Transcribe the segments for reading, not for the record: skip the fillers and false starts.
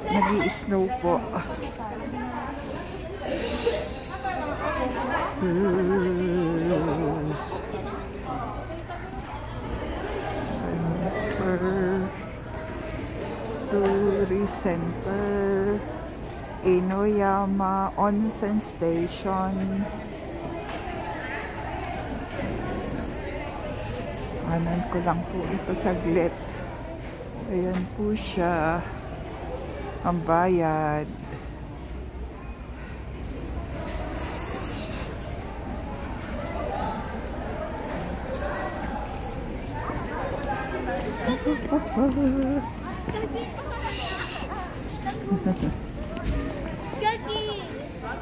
Nag-i-snow po. Tourist Center, Inoyama Onsen Station. Anan ko lang po ito saglit. Ayan po siya. Ang bayad.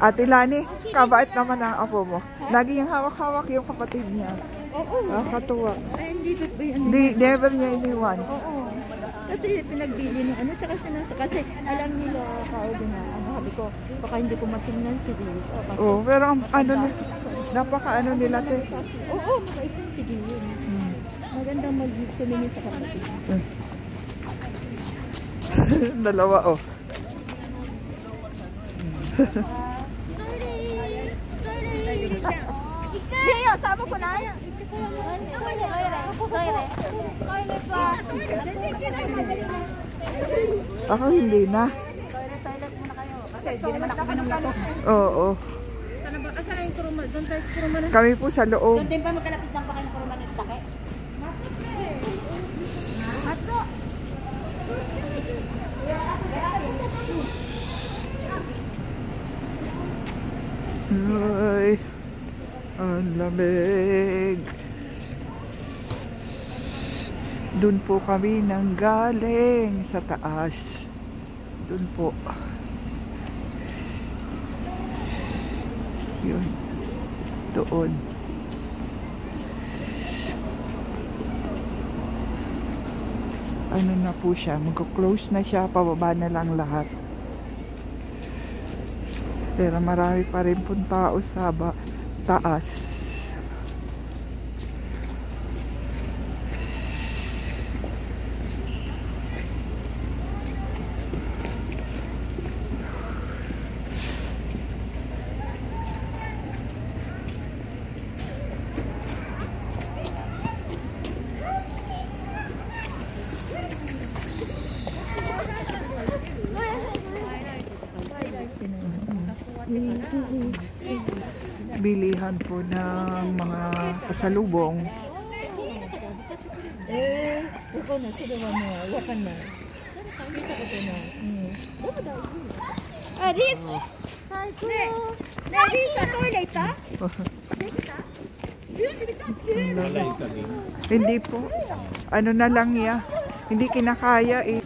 Ate Lani, kabait naman ang apo mo. Lagi yung hawak-hawak yung kapatid niya. Oo. Katuwa. Ay, hindi ba yan? Never niya iniwan. Oo. Kasi pinagbili ng ano, tsaka kasi alam nila kaodo na, sabi ko, baka hindi ko matingnan si Liz. Oo, pero ang napaka nila te. Oo, mabait yung si Liz. Magandang mag-tumingin sa kapatid. Dalawa, oh. Leo, sama ko na. Ako hindi na. Toilet muna kayo. Kasi hindi naman ako minom na to. Oo. Sana ba? Asa na yung kurumal? Doon tayo sa kurumal. Kami po sa loob. Doon din ba magkalapit lang pa kayo kurumal ng take? Ato! Ay, ang lamig. Doon po kami nang galing sa taas. Doon po. Yun. Doon. Ano na po siya? Mag-close na siya. Pababa na lang lahat. Pero marami pa rin pong tao sa taas. Bilihan po ng mga pasalubong. Ikaw na, sila mo, wakan na. Kita ko po na. Aris! Aris, sa toilet, ha? Hindi po. Ano na lang niya. Hindi kinakaya eh.